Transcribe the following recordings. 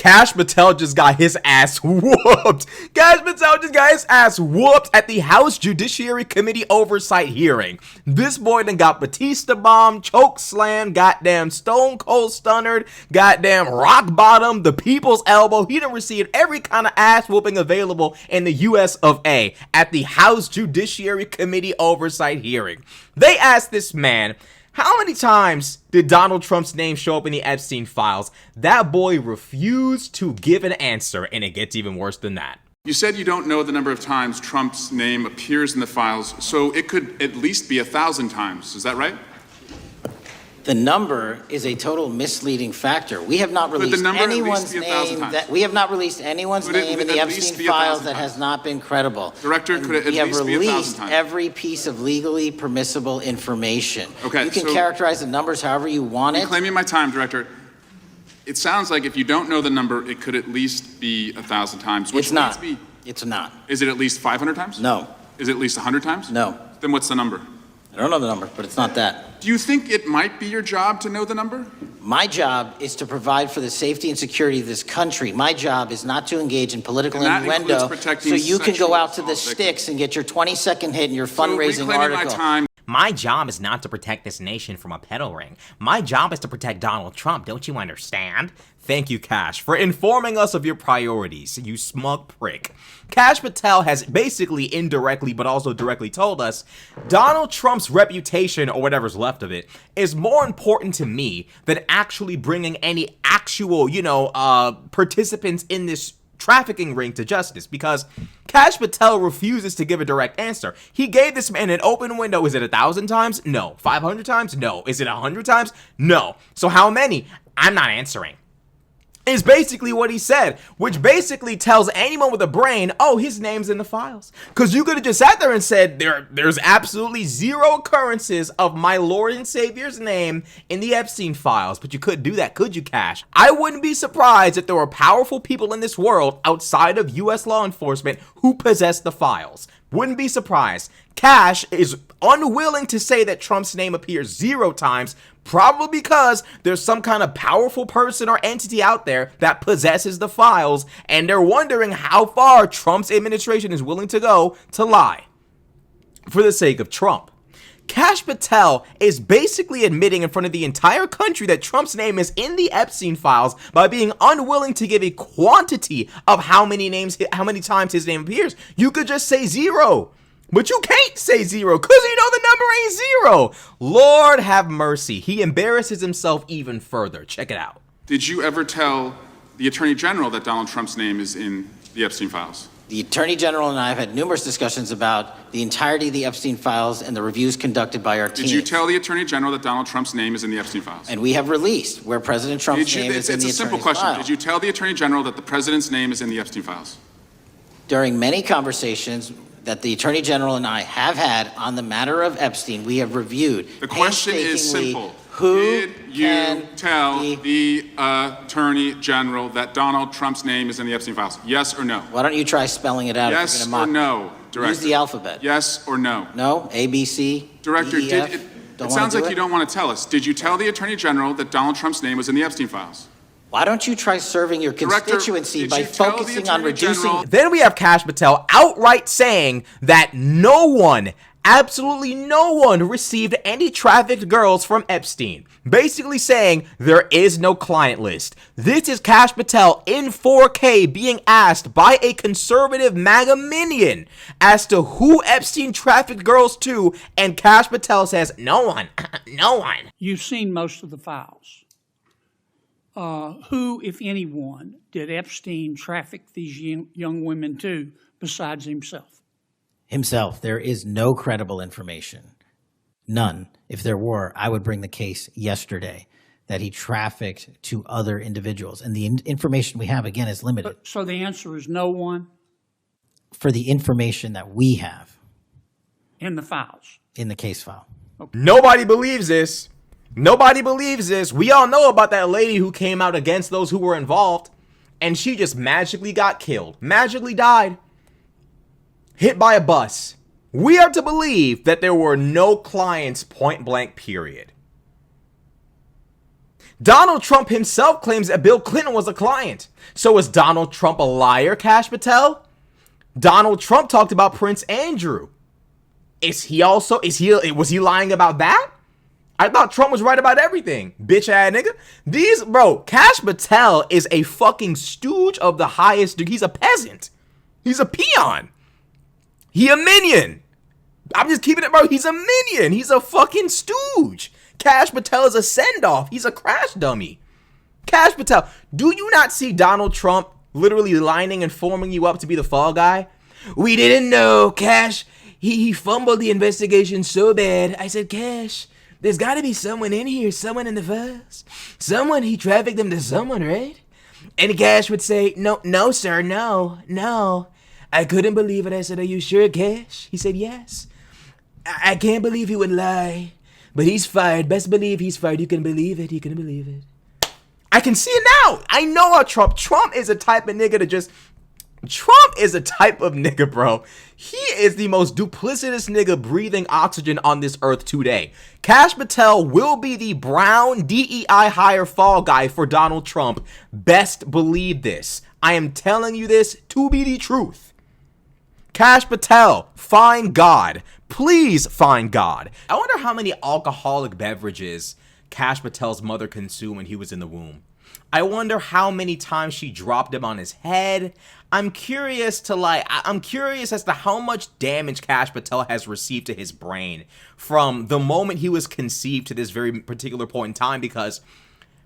Kash Patel just got his ass whooped. Kash Patel just got his ass whooped at the House Judiciary Committee oversight hearing. This boy done got Batista bomb, choke slam, goddamn stone cold stunnered, goddamn rock bottom, the people's elbow. He done received every kind of ass whooping available in the US of A at the House Judiciary Committee oversight hearing. They asked this man, how many times did Donald Trump's name show up in the Epstein files? That boy refused to give an answer, and it gets even worse than that. You said you don't know the number of times Trump's name appears in the files, so it could at least be 1,000 times. Is that right? The number is a total misleading factor. We have not released anyone's name in the Epstein files that has not been credible. Director, could it at least be 1,000 times? We have released every piece of legally permissible information. Okay, you can characterize the numbers however you want it. I'm claiming my time, Director. It sounds like if you don't know the number, it could at least be 1,000 times. It's not. It's not. Is it at least 500 times? No. Is it at least 100 times? No. Then what's the number? I don't know the number, but it's not that. Do you think it might be your job to know the number? My job is to provide for the safety and security of this country. My job is not to engage in political innuendo so you can go out to the sticks and get your 20-second hit in your fundraising article. My job is not to protect this nation from a pedo ring. My job is to protect Donald Trump, don't you understand? Thank you, Kash, for informing us of your priorities, you smug prick. Kash Patel has basically indirectly but also directly told us Donald Trump's reputation, or whatever's left of it, is more important to me than actually bringing any actual, participants in this trafficking ring to justice, because Kash Patel refuses to give a direct answer. He gave this man an open window. Is it 1,000 times? No. 500 times? No. Is it 100 times? No. So how many? I'm not answering. Is basically what he said, which basically tells anyone with a brain, oh, his name's in the files. Because you could have just sat there and said, there's absolutely zero occurrences of my Lord and Savior's name in the Epstein files. But you couldn't do that, could you, Kash? I wouldn't be surprised if there were powerful people in this world outside of US law enforcement who possess the files. Wouldn't be surprised. Kash is unwilling to say that Trump's name appears 0 times, probably because there's some kind of powerful person or entity out there that possesses the files, and they're wondering how far Trump's administration is willing to go to lie for the sake of Trump. Kash Patel is basically admitting in front of the entire country that Trump's name is in the Epstein files by being unwilling to give a quantity of how many times his name appears. You could just say 0. But you can't say 0 because you know the number ain't 0. Lord have mercy. He embarrasses himself even further. Check it out. Did you ever tell the Attorney General that Donald Trump's name is in the Epstein files? The Attorney General and I have had numerous discussions about the entirety of the Epstein files and the reviews conducted by our team. Did you tell the Attorney General that Donald Trump's name is in the Epstein files? And we have released where President Trump's name is in the Attorney's file. It's a simple question. Did you tell the Attorney General that the President's name is in the Epstein files? During many conversations that the Attorney General and I have had on the matter of Epstein, we have reviewed. The question is simple. Did you tell the Attorney General that Donald Trump's name is in the Epstein files? Yes or no? Why don't you try spelling it out? Yes or no, Director? Use the alphabet. Yes or no? No? A, B, C, Director, D, E, F? it sounds like you don't want to tell us. Did you tell the Attorney General that Donald Trump's name was in the Epstein files? Why don't you try serving your constituency by focusing on reducing... Then we have Kash Patel outright saying that no one, absolutely no one, received any trafficked girls from Epstein. Basically saying there is no client list. This is Kash Patel in 4K being asked by a conservative MAGA minion as to who Epstein trafficked girls to, and Kash Patel says, no one, no one. You've seen most of the files. Who, if anyone, did Epstein traffic these young women to besides himself? Himself. There is no credible information. None. If there were, I would bring the case yesterday that he trafficked to other individuals. And the information we have, again, is limited. So the answer is no one? For the information that we have. In the files? In the case file. Okay. Nobody believes this. Nobody believes this. We all know about that lady who came out against those who were involved, and she just magically got killed, magically died, hit by a bus. We are to believe that there were no clients, point blank, period. Donald Trump himself claims that Bill Clinton was a client. So is Donald Trump a liar, Kash Patel? Donald Trump talked about Prince Andrew. Was he lying about that? I thought Trump was right about everything, bitch ass nigga. Kash Patel is a fucking stooge of the highest degree. He's a peasant. He's a peon. He a minion. I'm just keeping it, bro. He's a minion. He's a fucking stooge. Kash Patel is a send-off. He's a crash dummy. Kash Patel, do you not see Donald Trump literally lining and forming you up to be the fall guy? We didn't know, Kash. He fumbled the investigation so bad. I said, Kash, there's got to be someone in here, someone in the files. Someone, he trafficked them to someone, right? And Kash would say, no, sir, no. I couldn't believe it. I said, are you sure, Kash? He said, yes. I can't believe he would lie. But he's fired. Best believe he's fired. You can believe it. I can see it now. I know how Trump is a type of nigga bro. He is the most duplicitous nigga breathing oxygen on this earth today. Kash Patel will be the brown DEI hire fall guy for Donald Trump. Best believe this. I am telling you this to be the truth. Kash Patel, find God. Please find God. I wonder how many alcoholic beverages Kash Patel's mother consumed when he was in the womb. I wonder how many times she dropped him on his head. I'm curious as to how much damage Kash Patel has received to his brain from the moment he was conceived to this very particular point in time, because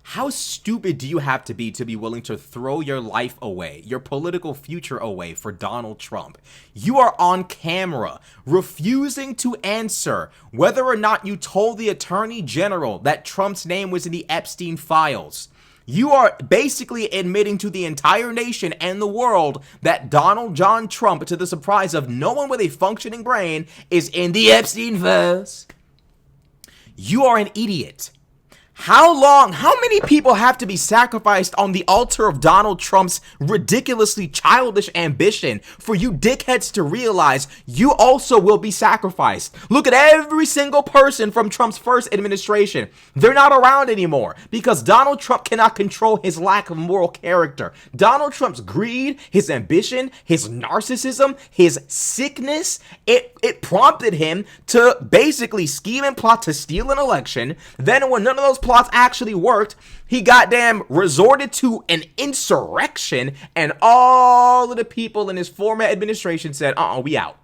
how stupid do you have to be willing to throw your life away, your political future away for Donald Trump? You are on camera refusing to answer whether or not you told the Attorney General that Trump's name was in the Epstein files. You are basically admitting to the entire nation and the world that Donald John Trump, to the surprise of no one with a functioning brain, is in the Epstein files. You are an idiot. How many people have to be sacrificed on the altar of Donald Trump's ridiculously childish ambition for you dickheads to realize you also will be sacrificed? Look at every single person from Trump's first administration. They're not around anymore because Donald Trump cannot control his lack of moral character. Donald Trump's greed, his ambition, his narcissism, his sickness, it prompted him to basically scheme and plot to steal an election. Then when none of those plots actually worked, he goddamn resorted to an insurrection, and all of the people in his former administration said, we out.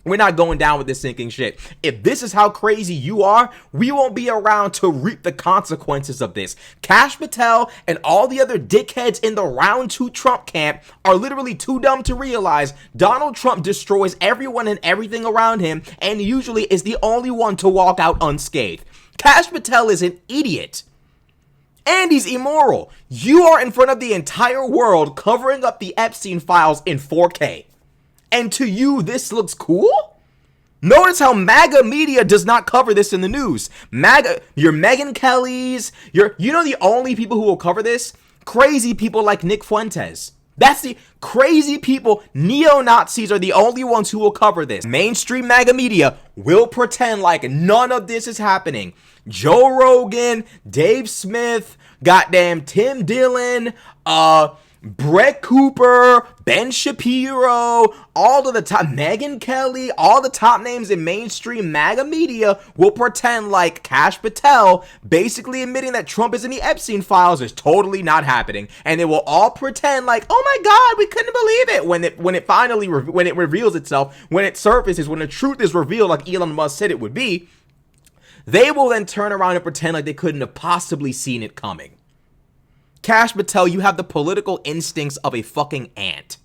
We're not going down with this sinking shit. If this is how crazy you are, we won't be around to reap the consequences of this. Kash Patel and all the other dickheads in the round 2 Trump camp are literally too dumb to realize Donald Trump destroys everyone and everything around him, and usually is the only one to walk out unscathed. Kash Patel is an idiot. And he's immoral. You are in front of the entire world covering up the Epstein files in 4K. And to you, this looks cool? Notice how MAGA media does not cover this in the news. Your Megyn Kellys, the only people who will cover this? Crazy people like Nick Fuentes. That's the crazy people. Neo-Nazis are the only ones who will cover this. Mainstream MAGA media will pretend like none of this is happening. Joe Rogan, Dave Smith, goddamn Tim Dillon, Brett Cooper, Ben Shapiro, all of the top, Megyn Kelly, all the top names in mainstream MAGA media will pretend like Kash Patel basically admitting that Trump is in the Epstein files is totally not happening. And they will all pretend like, oh my God, we couldn't believe it when it reveals itself, when it surfaces, when the truth is revealed like Elon Musk said it would be. They will then turn around and pretend like they couldn't have possibly seen it coming. Kash Patel, you have the political instincts of a fucking ant.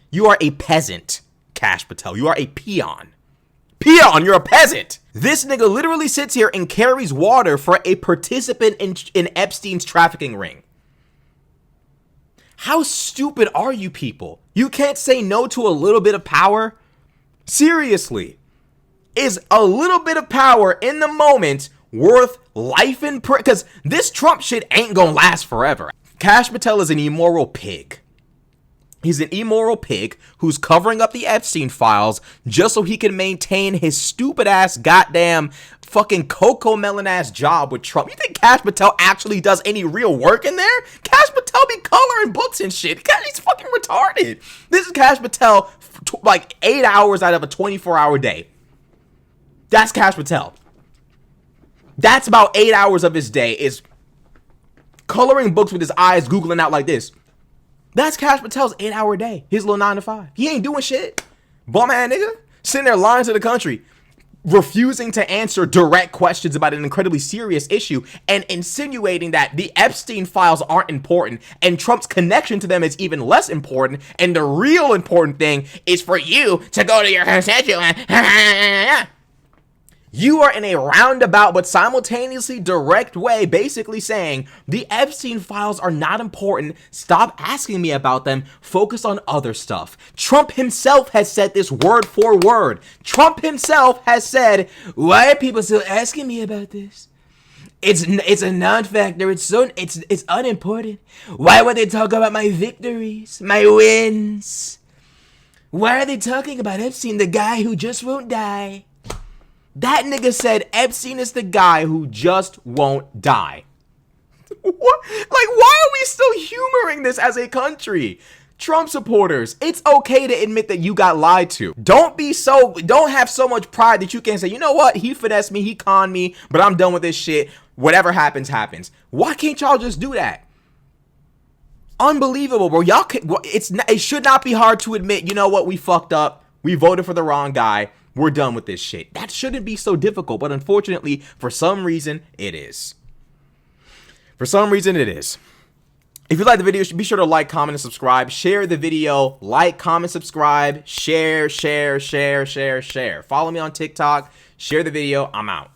You are a peasant, Kash Patel. You are a peon. Peon, you're a peasant. This nigga literally sits here and carries water for a participant in Epstein's trafficking ring. How stupid are you people? You can't say no to a little bit of power? Seriously. Is a little bit of power in the moment worth life in prison? Because this Trump shit ain't gonna last forever. Kash Patel is an immoral pig. He's an immoral pig who's covering up the Epstein files just so he can maintain his stupid ass goddamn fucking cocoa melon ass job with Trump. You think Kash Patel actually does any real work in there? Kash Patel be coloring books and shit. He's fucking retarded. This is Kash Patel like 8 hours out of a 24-hour day. That's Kash Patel. That's about 8 hours of his day is coloring books with his eyes googling out like this. That's Kash Patel's 8-hour day. His little 9 to 5. He ain't doing shit. Bum ass nigga. Sitting there lying to the country. Refusing to answer direct questions about an incredibly serious issue and insinuating that the Epstein files aren't important and Trump's connection to them is even less important, and the real important thing is for you to go to your constituent. You are in a roundabout but simultaneously direct way basically saying the Epstein files are not important. Stop asking me about them. Focus on other stuff. Trump himself has said this word for word. Trump himself has said, why are people still asking me about this? It's a non-factor. It's unimportant. Why would they talk about my victories, my wins? Why are they talking about Epstein, the guy who just won't die? That nigga said Epstein is the guy who just won't die. What? Like, why are we still humoring this as a country? Trump supporters, it's okay to admit that you got lied to. Don't have so much pride that you can't say, you know what? He finessed me, he conned me, but I'm done with this shit. Whatever happens, happens. Why can't y'all just do that? Unbelievable, bro. It should not be hard to admit, you know what? We fucked up. We voted for the wrong guy. We're done with this shit. That shouldn't be so difficult, but unfortunately, for some reason, it is. For some reason, it is. If you like the video, be sure to like, comment, and subscribe. Share the video. Like, comment, subscribe. Share. Follow me on TikTok. Share the video. I'm out.